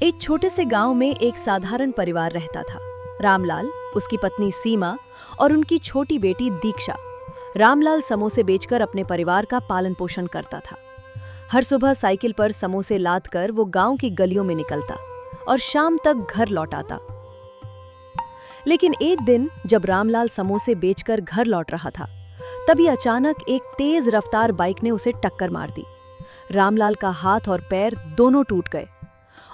एक छोटे से गांव में एक साधारण परिवार रहता था। रामलाल, उसकी पत्नी सीमा और उनकी छोटी बेटी दीक्षा। रामलाल समोसे बेचकर अपने परिवार का पालन पोषण करता था। हर सुबह साइकिल पर समोसे लाद कर वो गांव की गलियों में निकलता और शाम तक घर लौट आता। लेकिन एक दिन जब रामलाल समोसे बेचकर घर लौट रहा था, तभी अचानक एक तेज रफ्तार बाइक ने उसे टक्कर मार दी। रामलाल का हाथ और पैर दोनों टूट गए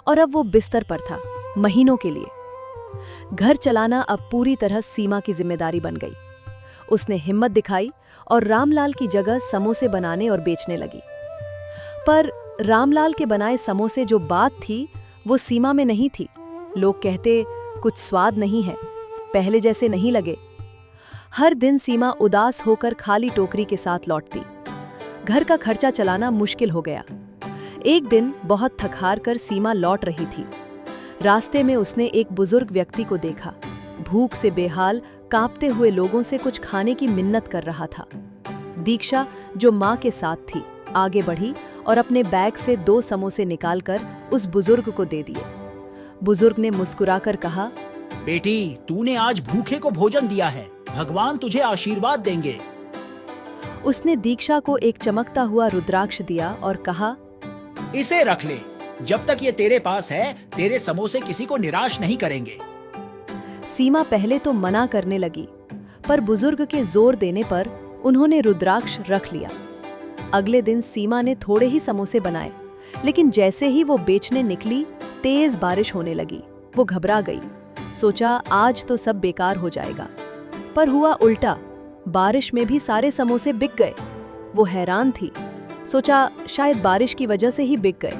और अब वो बिस्तर पर था, महीनों के लिए। घर चलाना अब पूरी तरह सीमा की जिम्मेदारी बन गई। उसने हिम्मत दिखाई और रामलाल की जगह समोसे बनाने और बेचने लगी। पर रामलाल के बनाए समोसे जो बात थी, वो सीमा में नहीं थी। लोग कहते, कुछ स्वाद नहीं है, पहले जैसे नहीं लगे। हर दिन सीमा उदास होकर खाली टोकरी के साथ लौटती। घर का खर्चा चलाना मुश्किल हो गया। एक दिन बहुत थक हार कर सीमा लौट रही थी। रास्ते में उसने एक बुजुर्ग व्यक्ति को देखा। भूख से बेहाल, कांपते हुए लोगों से कुछ खाने की मिन्नत कर रहा था। दीक्षा, जो माँ के साथ थी, आगे बढ़ी और अपने बैग से 2 समोसे निकालकर उस बुजुर्ग को दे दिए। बुजुर्ग ने मुस्कुराकर कहा, बेटी, तूने आज भूखे को भोजन दिया है, भगवान तुझे आशीर्वाद देंगे। उसने दीक्षा को एक चमकता हुआ रुद्राक्ष दिया और कहा, इसे रख ले, जब तक ये तेरे पास है, तेरे समोसे किसी को निराश नहीं करेंगे। सीमा पहले तो मना करने लगी, पर बुजुर्ग के जोर देने पर उन्होंने रुद्राक्ष रख लिया। अगले दिन सीमा ने थोड़े ही समोसे बनाए, लेकिन जैसे ही वो बेचने निकली, तेज बारिश होने लगी। वो घबरा गई, सोचा आज तो सब बेकार हो जाएगा। पर हुआ उल्टा, बारिश में भी सारे समोसे बिक गए। वो हैरान थी, सोचा शायद बारिश की वजह से ही बिक गए।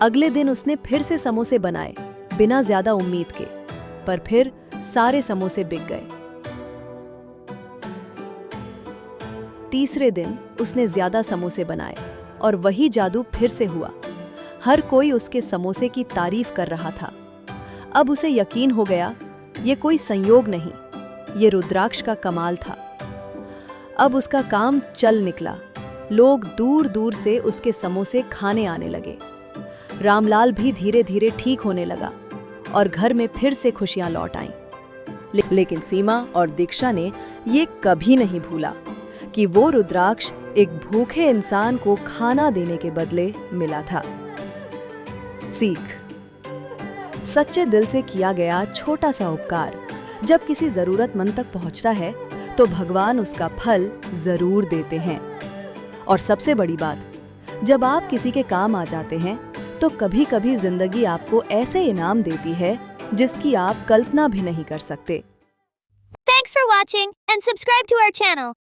अगले दिन उसने फिर से समोसे बनाए, बिना ज्यादा उम्मीद के, पर फिर सारे समोसे बिक गए। तीसरे दिन उसने ज्यादा समोसे बनाए और वही जादू फिर से हुआ। हर कोई उसके समोसे की तारीफ कर रहा था। अब उसे यकीन हो गया, ये कोई संयोग नहीं, ये रुद्राक्ष का कमाल था। अब उसका काम चल निकला। लोग दूर दूर से उसके समोसे खाने आने लगे। रामलाल भी धीरे धीरे ठीक होने लगा और घर में फिर से खुशियां लौट आईं। लेकिन सीमा और दीक्षा ने ये कभी नहीं भूला कि वो रुद्राक्ष एक भूखे इंसान को खाना देने के बदले मिला था। सीख: सच्चे दिल से किया गया छोटा सा उपकार जब किसी जरूरतमंद तक पहुंचता है, तो भगवान उसका फल जरूर देते हैं। और सबसे बड़ी बात, जब आप किसी के काम आ जाते हैं, तो कभी कभी जिंदगी आपको ऐसे इनाम देती है जिसकी आप कल्पना भी नहीं कर सकते। Thanks for watching and subscribe to our channel.